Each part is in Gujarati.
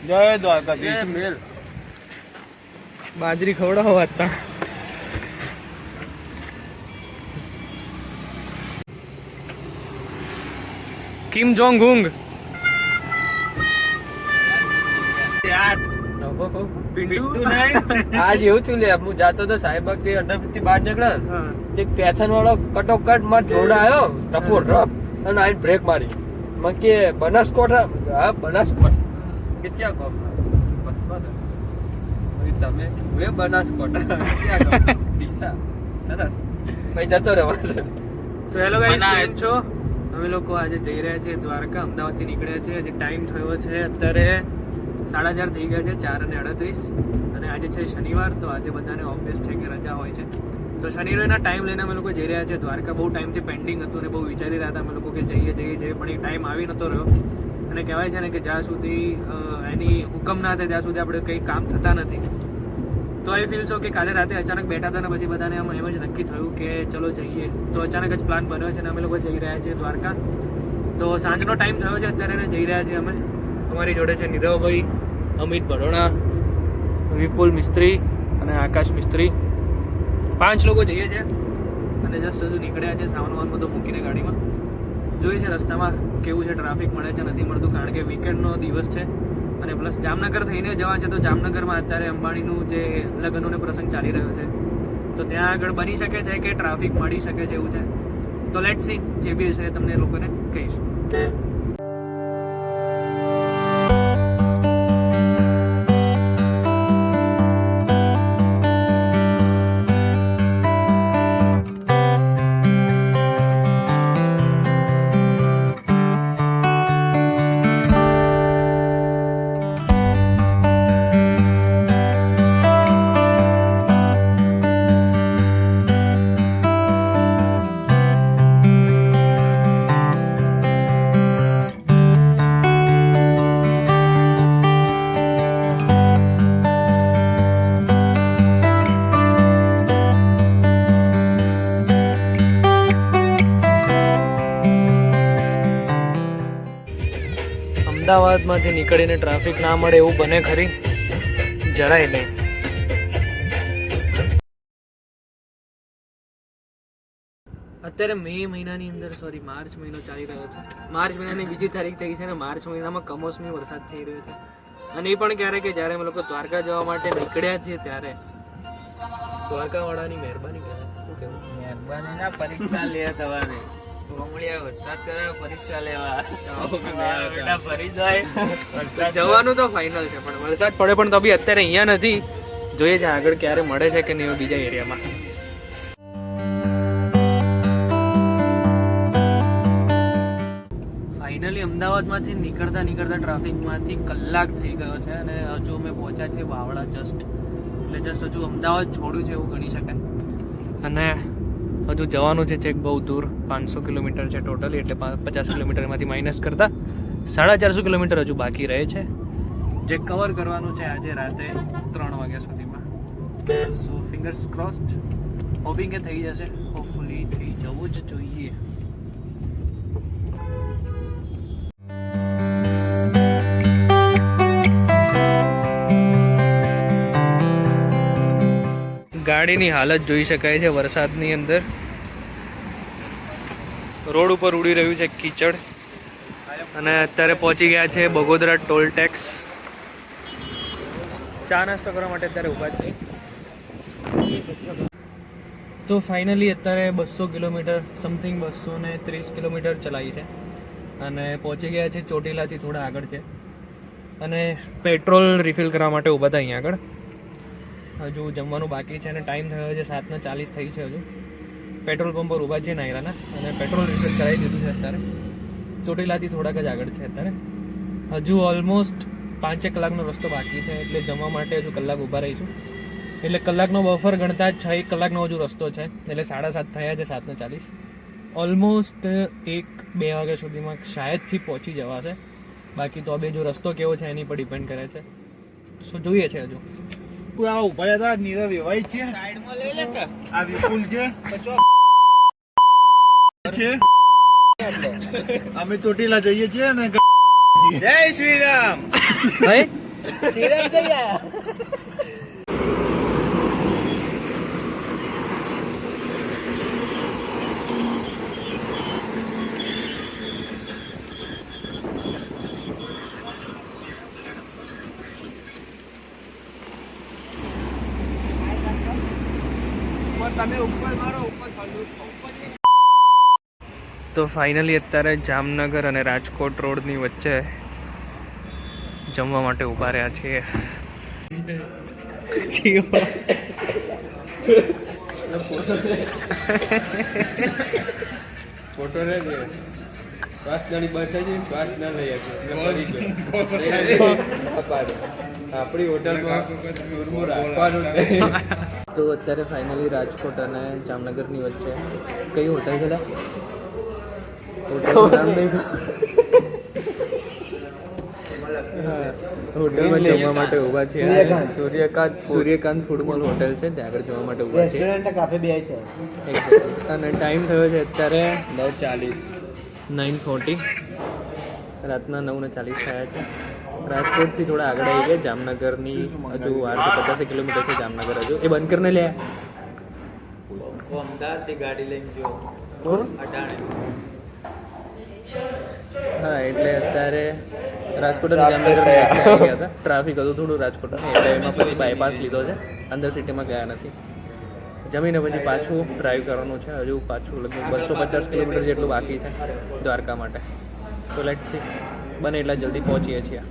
જય દ્વારકાધીશ. બાજરી ખવડાવો હતા. કિમ જોંગ ઉંગ આજ એવું થયું લે, હું જાતો તો સાહેબાગ થી અંડરબ્રિજ બહાર નીકળ્યા, એક પેશન વાળો કટોકટ માં જોડા આવ્યો ટપો રપ અને આઈ બ્રેક મારી. મને કે બનાસકોઠા, હા બનાસકોઠા કે ક્યાં ગામ બસમાં તમે એ બનાસકોઠા ક્યાં ગામ ડીસા. સરસ ભાઈ જતો રહેવાનો. તો હેલો ગાઈસ, કેમ છો? અમે લોકો આજે જઈ રહ્યા છીએ દ્વારકા. અમદાવાદથી નીકળ્યા છીએ. આજે ટાઈમ થયો છે અત્યારે 4:30 થઈ ગયા છે, 4:38. અને આજે છે શનિવાર, તો આજે બધાને ઓબ્વિયસ છે કે રજા હોય છે. તો શનિવારના ટાઈમ લઈને અમે લોકો જઈ રહ્યા છીએ દ્વારકા. બહુ ટાઈમથી પેન્ડિંગ હતું ને બહુ વિચારી રહ્યા હતા અમે લોકો કે જઈએ પણ એ ટાઈમ આવી નહોતો રહ્યો. અને કહેવાય છે ને કે જ્યાં સુધી એની હુકમ ના થાય ત્યાં સુધી આપણે કંઈ કામ થતા નથી. તો આઈ ફીલ છો કે કાલે રાતે અચાનક બેઠા હતા ને પછી બધાને એમ જ નક્કી થયું કે ચલો જઈએ. તો અચાનક જ પ્લાન બન્યો છે ને અમે લોકો જઈ રહ્યા છીએ દ્વારકા. તો સાંજનો ટાઈમ થયો છે અત્યારે જઈ રહ્યા છીએ અમે. અમારી જોડે છે નીરવભાઈ, અમિત ભડોણા, વિપુલ મિસ્ત્રી અને આકાશ મિસ્ત્રી. 5 લોકો જઈએ છીએ અને જસ્ટ હજુ નીકળ્યા છે. સામાન બધો મૂકીને ગાડીમાં જોઈએ છે રસ્તામાં કેવું છે, ટ્રાફિક મળે છે નથી મળતું, કારણ કે વીકેન્ડનો દિવસ છે. અને પ્લસ જામનગર થઈને જવા છે, તો જામનગરમાં અત્યારે અંબાણીનું જે લગ્નનો પ્રસંગ ચાલી રહ્યો છે, તો ત્યાં આગળ બની શકે છે કે ટ્રાફિક મળી શકે છે એવું છે. તો લેટ્સ સી, જે બી છે તમને લોકોને કહીશું. અમદાવાદમાંથી નીકળીને ટ્રાફિક ના મળે એવું બને ખરી? જરાય નહીં. અત્યારે મે મહિનાની અંદર માર્ચ મહિનો ચાલી રહ્યો છે. માર્ચ મહિનાની 2જી તારીખ થઈ છે ને માર્ચ મહિનામાં કમોસમી વરસાદ થઈ રહ્યો છે. અને એ પણ ક્યારે કે જ્યારે અમે લોકો દ્વારકા જવા માટે નીકળ્યા છીએ ત્યારે. દ્વારકાવાળાની મહેરબાની કહેવાય. શું કહેવું? મહેરબાની ના, પરીક્ષા લે તમારે સોમળિયા વરસાદ કરે પરીક્ષા લેવા ફરી જાય. જવાનું તો ફાઇનલ છે, પણ વરસાદ પડે પણ તો બી અત્યારે અહીંયા નથી. જોઈએ છે આગળ ક્યારે મળે છે કે નહીં બીજા એરિયામાં. ફાઇનલી અમદાવાદમાંથી નીકળતા ટ્રાફિકમાંથી કલાક થઈ ગયો છે અને હજુ અમે પહોંચ્યા છે વાવડા જસ્ટ. એટલે જસ્ટ હજુ અમદાવાદ છોડ્યું છે એવું ગણી શકાય. અને હજુ જવાનું છે ચેક બહુ દૂર, 500 કિલોમીટર છે ટોટલી. એટલે 50 કિલોમીટરમાંથી માઇનસ કરતા 450 કિલોમીટર હજુ બાકી રહે છે, જે કવર કરવાનું છે આજે રાતે 3 વાગ્યા સુધીમાં. સો ફિંગર્સ ક્રોસ્ડ, હોપિંગ કે થઈ જશે. હોપફુલી થઈ જવું જ જોઈએ. ગાડીની હાલત જોઈ શકાય છે વરસાદની અંદર. રોડ ઉપર ઉડી રહ્યું છે કીચડ. અને અત્યારે પહોંચી ગયા છે બગોદરા ટોલ ટેક્સ. ચા નાસ્તો કરવા માટે અત્યારે ઊભા છે. તો ફાઇનલી અત્યારે 200 કિલોમીટર સમથિંગ 230 કિલોમીટર ચલાવી છે અને પહોંચી ગયા છે ચોટીલાથી થોડા આગળ છે. અને પેટ્રોલ રિફિલ કરવા માટે ઊભા હતા અહીંયા આગળ. હજુ જમવાનું બાકી છે અને ટાઈમ થયો છે 7:40 થઈ છે. હજુ પેટ્રોલ પંપ પર ઊભા છે નાયરાના અને પેટ્રોલ રિફિલ કરાવી દીધું છે. અત્યારે ચોટીલાથી થોડાક જ આગળ છે. અત્યારે હજુ ઓલમોસ્ટ 5 કલાકનો રસ્તો બાકી છે, એટલે જમવા માટે હજુ કલાક ઊભા રહીશું. એટલે કલાકનો બફર ગણતા 6 કલાકનો હજુ રસ્તો છે, એટલે 7:30 થયા છે. 7:40 ઓલમોસ્ટ 1-2 વાગ્યા સુધીમાં શાયદથી પહોંચી જવાશે. બાકી તો બે જો રસ્તો કેવો છે એની પર ડિપેન્ડ કરે છે. સો જોઈએ છે હજુ. પૂરા ઉભા હતા નીરવ એવાય છે, સાઈડમાં લઈ લે કે આ વિપુલ છે અમે ચોટીલા જઈએ છીએ ને. જય શ્રી રામ. ભાઈ સિરપ જઈ આયા. તમે ઉપર મારો ઉપર તો ફાઇનલી અત્યારે જામનગર અને રાજકોટ રોડની વચ્ચે જમવા માટે ઊભા રહ્યા છીએ. ફોટો લે ને શ્વાસ નાની બેઠા છે શ્વાસ ના લઈ આપણી હોટલમાં રાખવાનું તો અત્યારે ફાઇનલી રાજકોટ અને જામનગરની વચ્ચે કઈ હોટલ છે? હોટલનું નામ નહીં હોટલમાં જમવા માટે ઊભા છે. સૂર્યકાંત ફૂડ મોલ હોટલ છે, ત્યાં આગળ જવા માટે ઊભા છે. કાફે બે છે. અને ટાઈમ થયો છે અત્યારે 9:40 રાતના 9:40 થયા છે. રાજકોટથી થોડા આગળ આવી ગયા. જામનગરની હજુ 850 કિલોમીટર છે જામનગર. હજુ એ બંધ કરીને લે. અમદાવાદથી ગાડી લઈને ગયો. હા, એટલે અત્યારે રાજકોટ અને જામનગર આવી ગયા હતા. ટ્રાફિક હતું થોડું રાજકોટ, એટલે એમાં પછી બાયપાસ લીધો છે. અંદર સિટીમાં ગયા નથી. જમીને પછી પાછું ડ્રાઈવ કરવાનું છે. હજુ પાછું લગભગ 250 કિલોમીટર જેટલું બાકી છે દ્વારકા માટે. તો લેટ્સ સી, બને એટલા જલ્દી પહોંચીએ છીએ.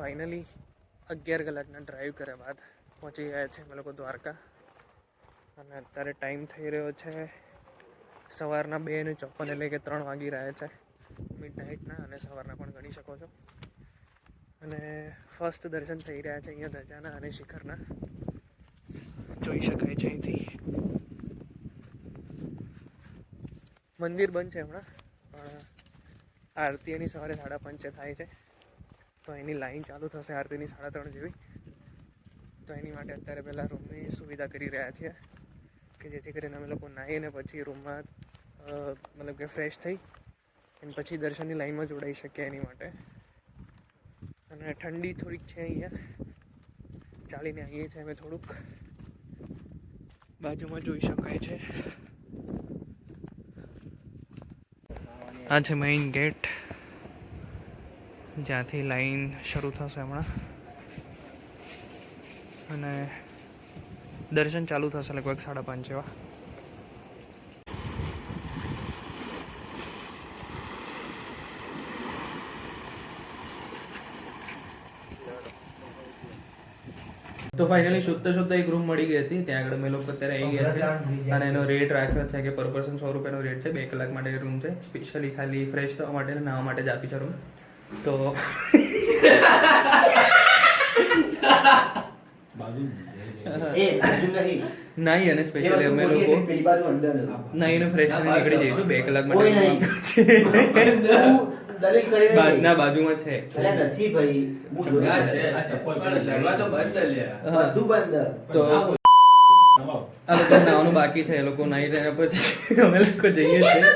ફાઇનલી 11 કલાકના ડ્રાઈવ કર્યા બાદ પહોંચી ગયા છે અમે લોકો દ્વારકા. અને અત્યારે ટાઈમ થઈ રહ્યો છે સવારના 2:54, એટલે કે 3 વાગી રહ્યા છે મિડ નાઇટના, અને સવારના પણ ગણી શકો છો. અને ફર્સ્ટ દર્શન થઈ રહ્યા છે અહીંયા ધજાના અને શિખરના, જોઈ શકાય છે અહીંથી. મંદિર બંધ છે હમણાં, પણ આરતી એની સવારે 5:30 થાય છે. તો એની લાઈન ચાલુ થશે આરતીની 3:30 જેવી. તો એની માટે અત્યારે પહેલાં રૂમની સુવિધા કરી રહ્યા છીએ, કે જેથી કરીને અમે લોકો નાહીને પછી રૂમમાં મતલબ કે ફ્રેશ થઈ અને પછી દર્શનની લાઈનમાં જોડાઈ શકીએ એની માટે. અને ઠંડી થોડીક છે અહીંયા, ચાલીને આવીએ છીએ અમે થોડુંક. બાજુમાં જોઈ શકાય છે આ છે મેઇન ગેટ, જ્યાંથી લાઈન શરૂ થશે હમણાં. અને દર્શન ચાલુ થશે લગભગ 5:30 જેવા. તો ફાઇનલી શોધતા એક રૂમ મળી ગઈ હતી. ત્યાં આગળ અમે લોકો અત્યારે આવી ગયા છે, અને એનો રેટ રાખ્યો છે કે પર પર્સન 100 રૂપિયાનો રેટ છે. 2 કલાક માટે રૂમ છે. સ્પેશિયલી ખાલી ફ્રેશ થવા માટે અને નાહવા માટે જ આપી છે રૂમ. તો નાઈ અને સ્પેશિયલી અમે લોકો નાઈને ફ્રેશ થઈને નીકળી જઈશું. 2 કલાક માટે ના બાજુમાં છે. તો આ લોકો નાવાનું બાકી છે. એ લોકો નાઈ રહ્યા પછી અમે લોકો જઈએ છીએ.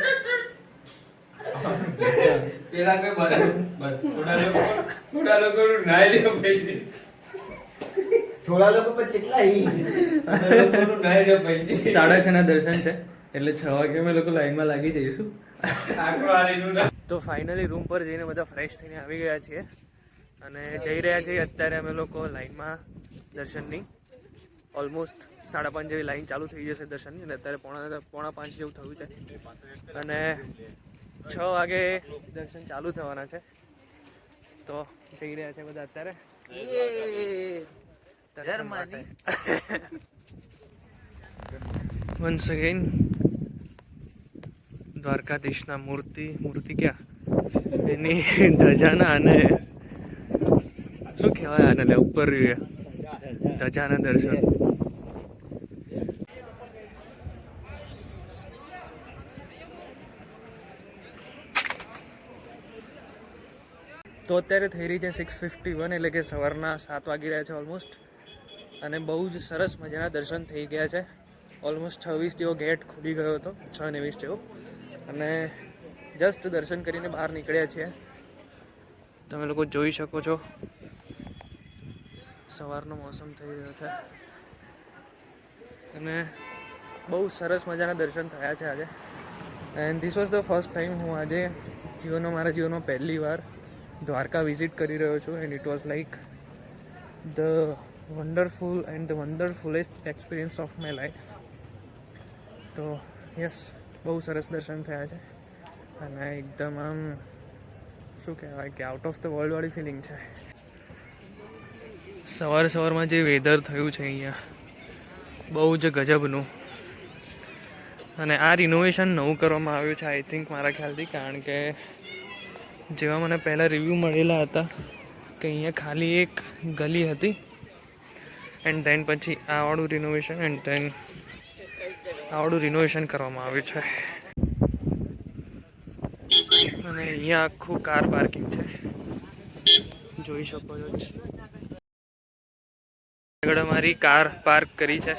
પેલા કોઈ થોડા લોકો નાઈ લે પછી થોડા લોકો પર કેટલા નાઈ લે પછી 6:30 ના દર્શન છે, એટલે 6 વાગે અમે લોકો લાઈનમાં લાગી જઈશું. તો ફાઇનલી રૂમ પર જઈને બધા ફ્રેશ થઈને આવી ગયા છીએ અને જઈ રહ્યા છીએ અત્યારે અમે લોકો લાઈનમાં દર્શનની. ઓલમોસ્ટ 5:30 જેવી લાઈન ચાલુ થઈ જશે દર્શનની, અને અત્યારે 4:45 જેવું થયું છે. અને 6 વાગે દર્શન ચાલુ થવાના છે, તો જઈ રહ્યા છે બધા અત્યારે દર્શન માટે. વન્સ અગેન દ્વારકાધીશના મૂર્તિ ક્યાં એની ધજાના અને શું કહેવાય આને લે ઉપર ધજાના દર્શન. તો અત્યારે થઈ રહી છે 6:51, એટલે કે સવારના 7 વાગી રહ્યા છે ઓલમોસ્ટ, અને બહુ જ સરસ મજાના દર્શન થઈ ગયા છે. ઓલમોસ્ટ 26 જેવો ગેટ ખુલી ગયો હતો, 6:20 જેવો, અને જસ્ટ દર્શન કરીને બહાર નીકળ્યા છીએ. તમે લોકો જોઈ શકો છો સવારનો મોસમ થઈ રહ્યો છે, અને બહુ સરસ મજાના દર્શન થયા છે આજે. And this was the first time હું આજે મારા જીવનમાં પહેલી વાર દ્વારકા વિઝિટ કરી રહ્યો છું, and it was like the wonderful and the wonderfullest experience of my life. તો યસ, બહુ સરસ દર્શન થયા છે, અને એકદમ આમ શું કહેવાય કે આઉટ ઓફ ધ વર્લ્ડવાળી ફિલિંગ છે. સવારમાં જે વેધર થયું છે અહીંયા બહુ જ ગજબનું, અને આ રિનોવેશન નવું કરવામાં આવ્યું છે આઈ થિંક મારા ખ્યાલથી, કારણ કે જેવા મને પહેલાં રિવ્યૂ મળેલા હતા કે અહીંયા ખાલી એક ગલી હતી, એન્ડ ધેન પછી આવાળું રિનોવેશન, એન્ડ ધેન આવાળું રિનોવેશન કરવામાં આવ્યું છે. અને અહીંયા આખું કાર પાર્કિંગ છે, જોઈ શકો છો. આગળ અમારી કાર પાર્ક કરી છે.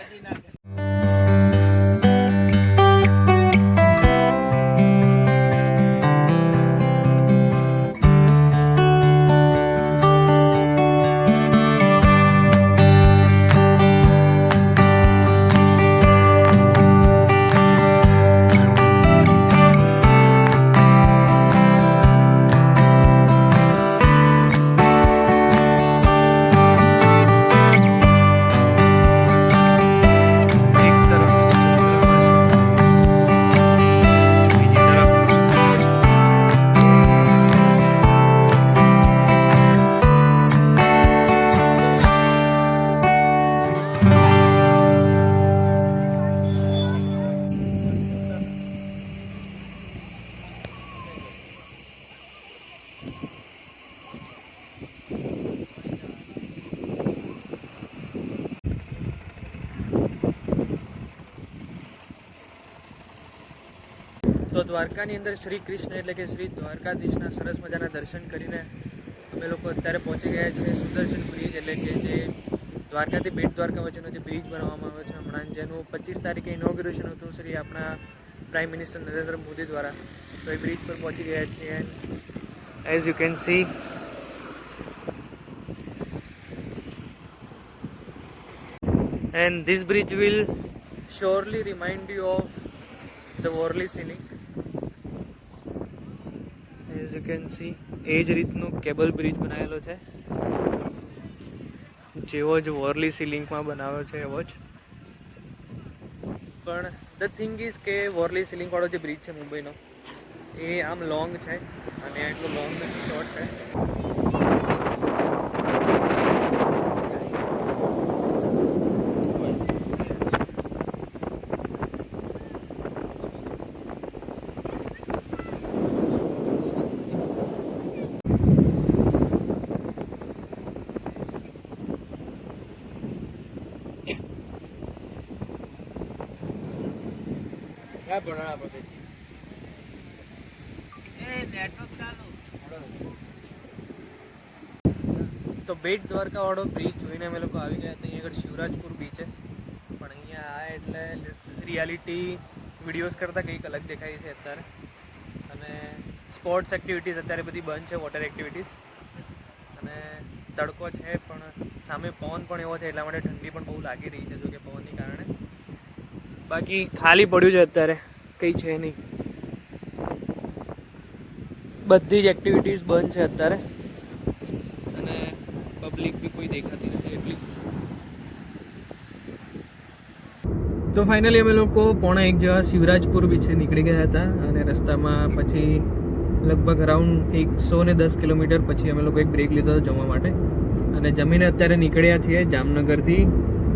તો દ્વારકાની અંદર શ્રી કૃષ્ણ એટલે કે શ્રી દ્વારકાધીશના સરસ મજાના દર્શન કરીને અમે લોકો અત્યારે પહોંચી ગયા છીએ સુદર્શન બ્રિજ, એટલે કે જે દ્વારકાથી બેટ દ્વારકા વચ્ચેનો જે બ્રિજ બનાવવામાં આવ્યો છે હમણાં, જેનું 25 તારીખે ઇનોગ્રેશન હતું શ્રી આપણા પ્રાઇમ મિનિસ્ટર નરેન્દ્ર મોદી દ્વારા. તો એ બ્રિજ પર પહોંચી ગયા છીએ, as you can see and this bridge will surely remind you of the Worli scenic. As you can see, એ જ રીતનું કેબલ બ્રિજ બનાવેલો છે, જેવો જ વોરલી સિલિંકમાં બનાવ્યો છે એવો જ. પણ ધ થિંગ ઇઝ કે વોરલી સિલિંકવાળો જે બ્રિજ છે મુંબઈનો, એ આમ લોંગ છે, અને એટલું લોંગ નથી, શોર્ટ છે. તો બેટ દ્વારકા વાળો બ્રિજ જોઈને અમે લોકો આવી ગયા હતા. અહીંયા આગળ શિવરાજપુર બીચ છે, પણ અહીંયા આ એટલે રિયાલિટી વિડીયોઝ કરતાં કંઈક અલગ દેખાય છે અત્યારે. અને સ્પોર્ટ્સ એક્ટિવિટીઝ અત્યારે બધી બંધ છે, વોટર એક્ટિવિટીઝ, અને તડકો છે, પણ સામે પવન પણ એવો છે, એટલા માટે ઠંડી પણ બહુ લાગી રહી છે, જો કે પવનની કારણે. બાકી ખાલી પડ્યું છે અત્યારે, કંઈ છે નહીં, બધી જ એક્ટિવિટીઝ બંધ છે અત્યારે, અને પબ્લિક બી કોઈ દેખાતી નથી એટલી. તો ફાઇનલી અમે લોકો 1:45 જેવા શિવરાજપુર બીચથી નીકળી ગયા હતા અને રસ્તામાં પછી લગભગ અરાઉન્ડ 110 કિલોમીટર પછી અમે લોકો એક બ્રેક લીધો હતો જમવા માટે અને જમીને અત્યારે નીકળ્યા છીએ જામનગરથી.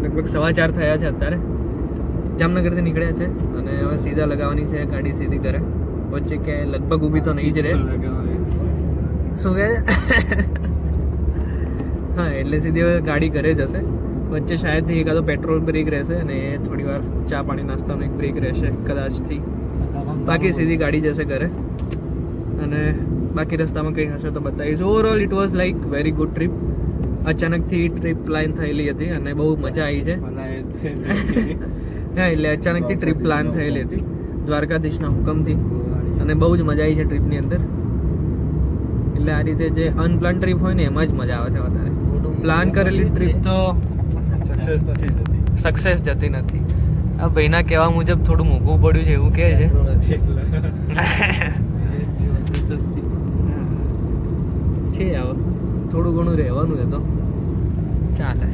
લગભગ 4:15 થયા છે અત્યારે. જામનગરથી નીકળ્યા છે અને હવે સીધા લગાવવાની છે ગાડી સીધી ઘરે. વચ્ચે કે લગભગ ઊભી તો નહીં જ રહે. શું કહે છે? હા, એટલે સીધી હવે ગાડી ઘરે જશે. વચ્ચે શાયદથી એકાદો પેટ્રોલ બ્રેક રહેશે અને એ થોડી વાર ચા પાણી નાસ્તાનો એક બ્રેક રહેશે કદાચથી. બાકી સીધી ગાડી જશે ઘરે અને બાકી રસ્તામાં કંઈ હશે તો બતાવીશ. Overall it was like very good trip. અચાનકથી ટ્રીપ પ્લાન થયેલી હતી અને બહુ મજા આવી છે. હા, એટલે અચાનકથી ટ્રીપ પ્લાન થયેલી હતી દ્વારકાધીશના હુકમથી અને બહુ જ મજા આવી છે ટ્રીપની અંદર. એટલે આ રીતે જે અનપ્લાન ટ્રીપ હોય ને એમાં જ મજા આવે છે વધારે. પ્લાન કરેલી ટ્રીપ તો સક્સેસ જતી નથી. આ ભાઈના કહેવા મુજબ થોડું મોંઘું પડ્યું છે એવું કહે છે. છે થોડું ઘણું રહેવાનું છે તો ચાલે.